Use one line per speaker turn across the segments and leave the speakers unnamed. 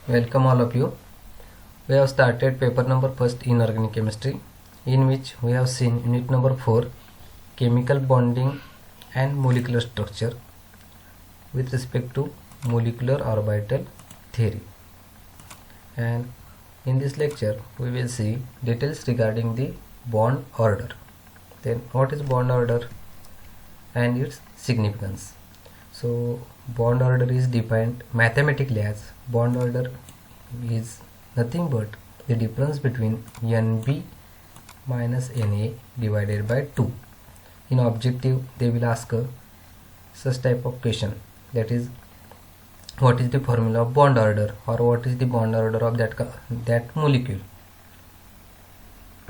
Welcome all of you. We have started paper number first in organic chemistry, in which we have seen unit number 4, chemical bonding and molecular structure with respect to molecular orbital theory. And in this lecture we will see details regarding the bond order. Then what is bond order and its significance? So bond order is defined mathematically as bond order is nothing but the difference between NB minus Na divided by 2. In objective they will ask such type of question, that is, what is the formula of bond order, or what is the bond order of that molecule,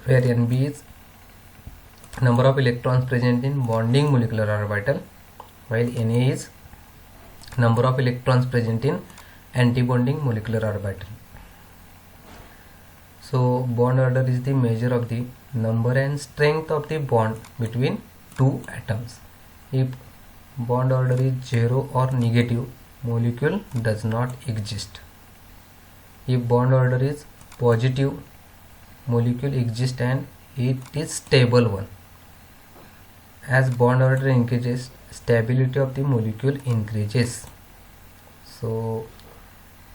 where Nb is number of electrons present in bonding molecular orbital, while Na is number of electrons present in antibonding molecular orbital. So bond order is the measure of the number and strength of the bond between two atoms. If bond order is 0 or negative, molecule does not exist. If bond order is positive, molecule exists and it is stable one. As bond order increases, stability of the molecule increases. So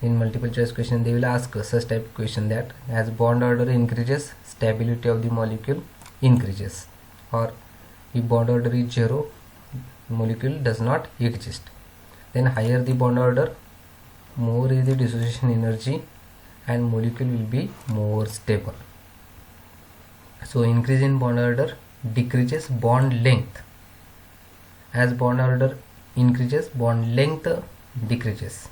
in multiple choice question they will ask such type of question, that as bond order increases, stability of the molecule increases, or if bond order is 0, molecule does not exist. Then higher the bond order, more is the dissociation energy and molecule will be more stable. So increase in bond order decreases bond length. As bond order increases, bond length decreases.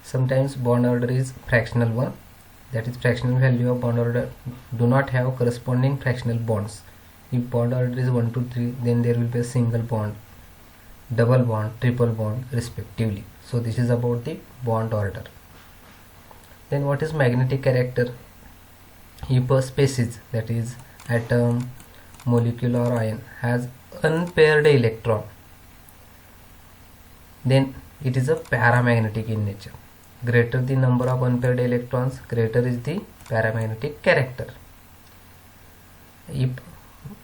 Sometimes bond order is fractional one, that is fractional value of bond order do not have corresponding fractional bonds. If bond order is 1 to 3, then there will be a single bond, double bond, triple bond respectively. So this is about the bond order. Then what is magnetic character? If a species, that is atom, molecule or ion, has unpaired electron, then it is a paramagnetic in nature. Greater the number of unpaired electrons, greater is the paramagnetic character. If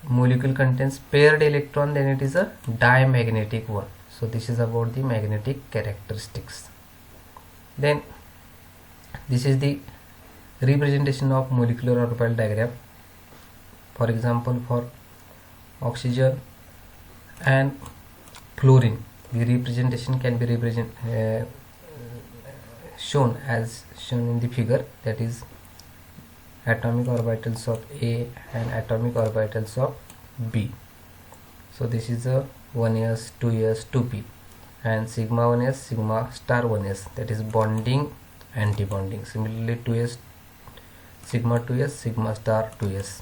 molecule contains paired electron, then it is a diamagnetic one. So this is about the magnetic characteristics. Then this is the representation of molecular orbital diagram. For example, for oxygen and fluorine, the representation can be shown as shown in the figure, that is atomic orbitals of A and atomic orbitals of B. So this is a 1s, 2s, 2p, and sigma 1s, sigma star 1s, that is bonding, anti-bonding. Similarly 2s, sigma 2s, sigma star 2s,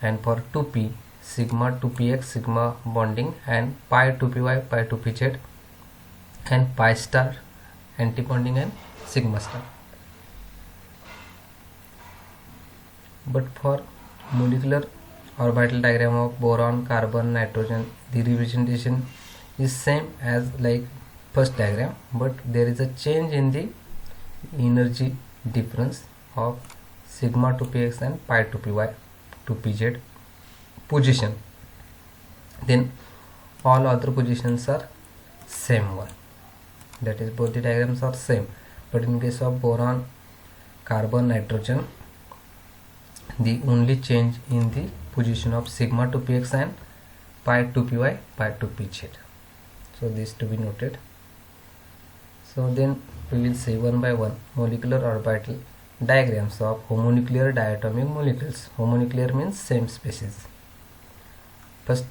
and for 2p, sigma 2px, sigma bonding, and pi 2py, pi 2pz, and pi star anti-bonding and sigma star. But for molecular orbital diagram of boron, carbon, nitrogen, the representation is same as like first diagram, but there is a change in the energy difference of sigma 2px and pi 2py 2pz position. Then all other positions are same one, that is both the diagrams are same. But in case of boron, carbon, nitrogen, the only change in the position of sigma 2px and pi 2py, pi 2pz. So this to be noted. So then we will see one by one molecular orbital diagrams of homonuclear diatomic molecules. Homonuclear means same species. First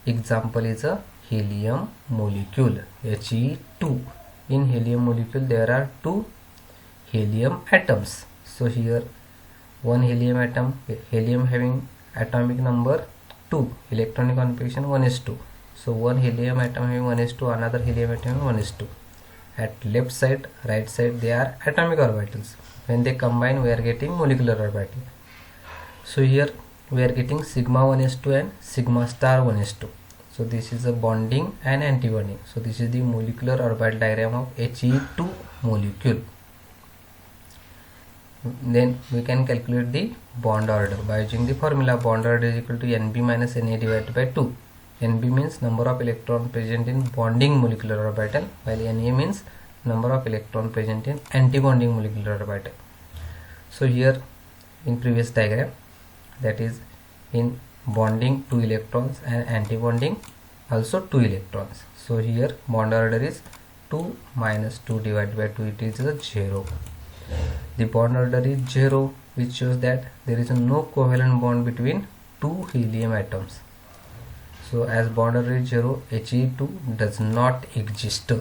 example is a helium molecule, He2. In helium molecule there are two helium atoms. So here one helium atom, helium having atomic number 2, electronic configuration 1s2. So one helium atom having 1s2, another helium atom having 1s2. At left side, right side, they are atomic orbitals. When they combine, we are getting molecular orbital. So here we are getting sigma 1s2 and sigma star 1s2. So this is a bonding and anti-bonding. So this is the molecular orbital diagram of He2 molecule. Then we can calculate the bond order by using the formula. Bond order is equal to Nb minus Na divided by 2. Nb means number of electron present in bonding molecular orbital, while Na means number of electron present in anti-bonding molecular orbital. So here in previous diagram, that is in bonding 2 electrons and anti-bonding also 2 electrons. So here bond order is 2 minus 2 divided by 2, it is a 0. The bond order is 0, which shows that there is no covalent bond between 2 helium atoms. So as bond order is 0, He2 does not exist.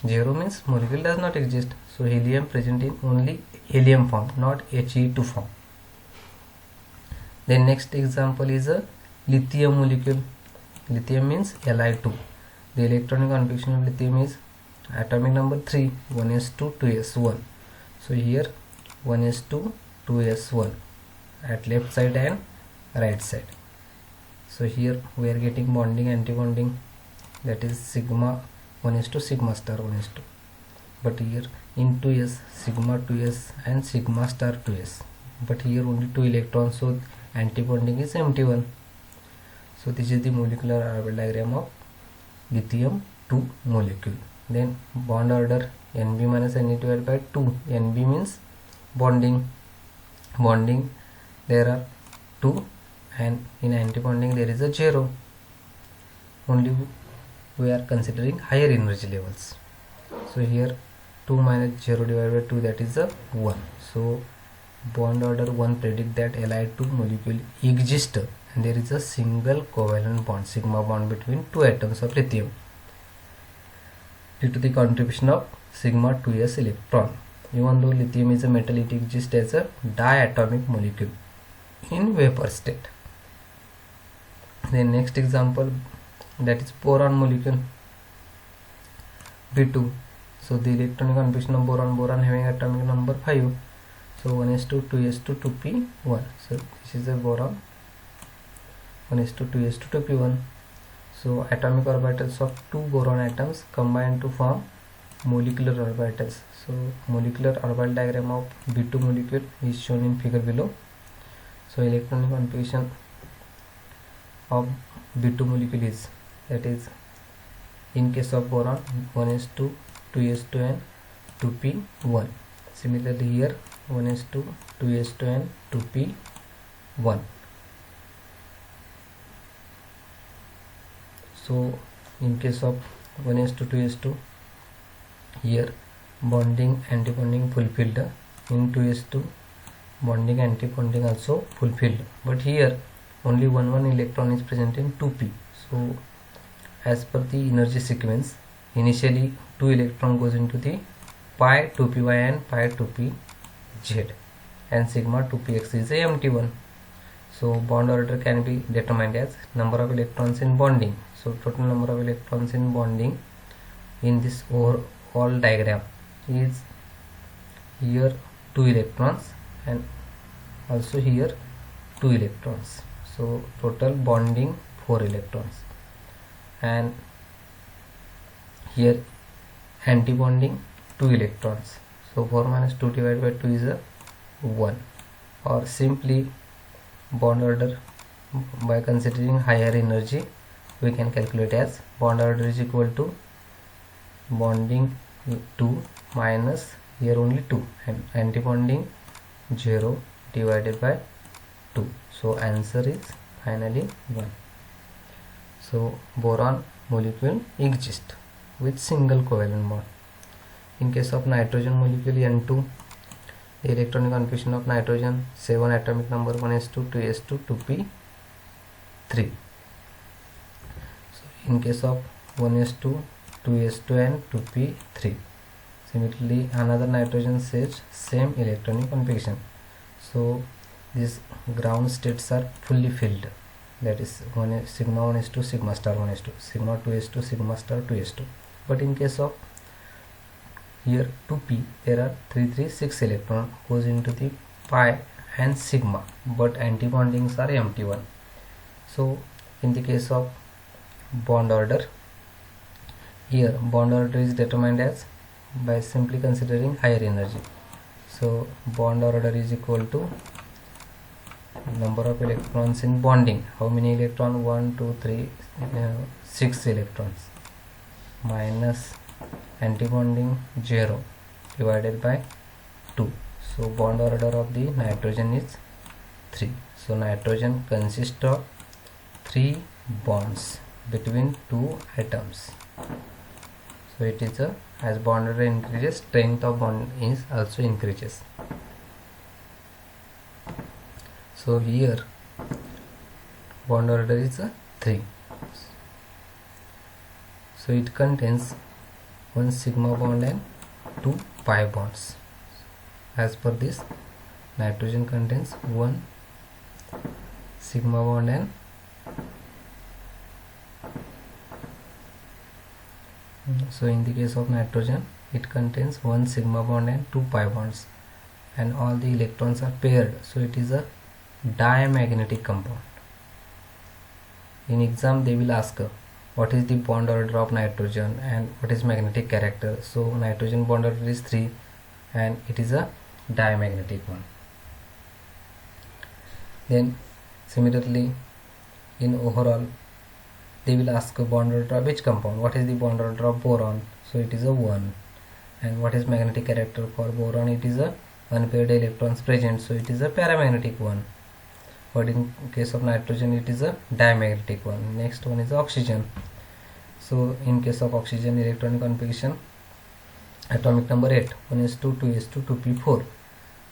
0 means molecule does not exist. So helium present in only helium form, not He2 form. Then next example is a lithium molecule. Lithium means Li2. The electronic configuration of lithium is atomic number 3, 1s2, 2s1. So here 1s2, 2s1 at left side and right side. So here we are getting bonding, anti-bonding, that is sigma 1s2, sigma star 1s2. But here in 2s, sigma 2s and sigma star 2s. But here only 2 electrons, so anti-bonding is empty one. So this is the molecular orbital diagram of lithium 2 molecule. Then bond order Nb minus Na divided by 2. Nb means bonding. Bonding there are 2 and in anti-bonding there is a 0. Only we are considering higher energy levels. So here 2 minus 0 divided by 2, that is a 1. So bond order 1 predict that Li2 molecule exists and there is a single covalent bond, sigma bond, between 2 atoms of lithium due to the contribution of sigma 2s electron. Even though lithium is a metal, it exists as a diatomic molecule in vapor state. Then next example, that is boron molecule B2. So the electronic configuration of boron having atomic number 5. So 1s2, 2s2, 2p1. So this is a boron, 1s2, 2s2, 2p1. So atomic orbitals of 2 boron atoms combine to form molecular orbitals. So molecular orbital diagram of B2 molecule is shown in figure below. So electronic configuration of B2 molecule is, that is in case of boron 1s2, 2s2 and 2p1. Similarly here 1s2, 2s2 and 2p1. So in case of 1s2, 2s2, here bonding, anti-bonding fulfilled. In 2s2 bonding, anti-bonding also fulfilled, but here only one electron is present in 2p. So as per the energy sequence, initially 2 electron goes into the pi 2py and pi 2pz, and sigma 2px is a empty one. So bond order can be determined as number of electrons in bonding. So total number of electrons in bonding in this overall diagram is here 2 electrons and also here 2 electrons. So total bonding 4 electrons, and here anti-bonding 2 electrons. So 4 minus 2 divided by 2 is a 1. Or simply bond order by considering higher energy, we can calculate as bond order is equal to bonding 2 minus here only 2 and anti-bonding 0 divided by 2. So answer is finally 1. So boron molecule exists with single covalent bond. In case of nitrogen molecule N2, the electronic configuration of nitrogen 7 atomic number 1s2, 2s2, 2p3. So in case of 1s2, 2s2 and 2p3. Similarly another nitrogen says same electronic configuration. So these ground states are fully filled, that is sigma 1s2, sigma star 1s2, sigma 2s2, sigma star 2s2. But in case of here 2p, there are 6 electron goes into the pi and sigma, but anti-bondings are empty one. So in the case of bond order. Here bond order is determined as by simply considering higher energy. So bond order is equal to number of electrons in bonding. How many electrons? 1 2 3 6 electrons, minus antibonding 0 divided by 2. So bond order of the nitrogen is 3. So nitrogen consists of 3 bonds between 2 atoms. So it is as bond order increases, strength of bond is also increases. So here bond order is 3. So it contains 1 sigma bond and 2 pi bonds. As per this, nitrogen contains 1 sigma bond and so in the case of nitrogen it contains 1 sigma bond and 2 pi bonds, and all the electrons are paired, so it is a diamagnetic compound. In exam they will ask what is the bond order of nitrogen and what is magnetic character. So nitrogen bond order is 3 and it is a diamagnetic one. Then similarly in overall they will ask a bond order of which compound. What is the bond order of boron? So it is a 1. And what is magnetic character for boron? It is a unpaired electrons present, so it is a paramagnetic one. But in case of nitrogen it is a diamagnetic one. Next one is oxygen. So in case of oxygen, electronic configuration, atomic number 8, 1s2 2s2 2p4.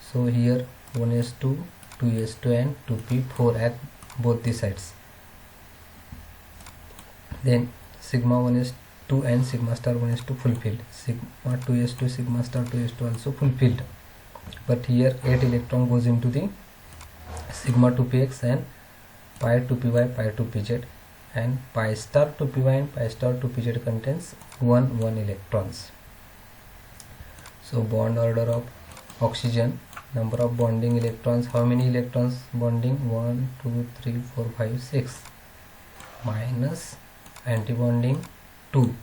So here 1s2 2s2 and 2p4 at both the sides. Then sigma 1 is 2 and sigma star 1 is 2 fulfilled. Sigma 2 is 2, sigma star 2 is 2 also fulfilled. But here 8 electron goes into the sigma 2px and pi 2py, pi 2pz, and pi star 2py and pi star 2pz contains 1 electrons. So bond order of oxygen, number of bonding electrons, how many electrons bonding? 1 2 3 4 5 6, minus antibonding 2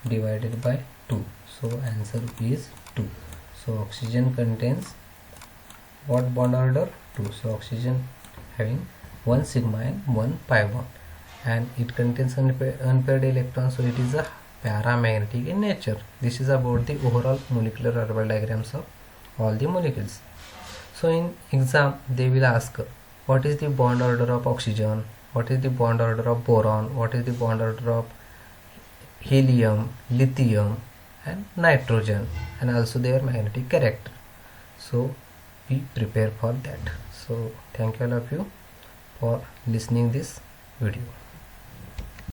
divided by 2. So answer is 2. So oxygen contains what bond order? 2. So oxygen having 1 sigma and 1 pi bond, and it contains unpaired electrons, so it is a paramagnetic in nature. This is about the overall molecular orbital diagrams of all the molecules. So in exam they will ask what is the bond order of oxygen, what is the bond order of boron, what is the bond order of helium, lithium and nitrogen, and also their magnetic character. So be prepared for that. So thank you all of you for listening this video.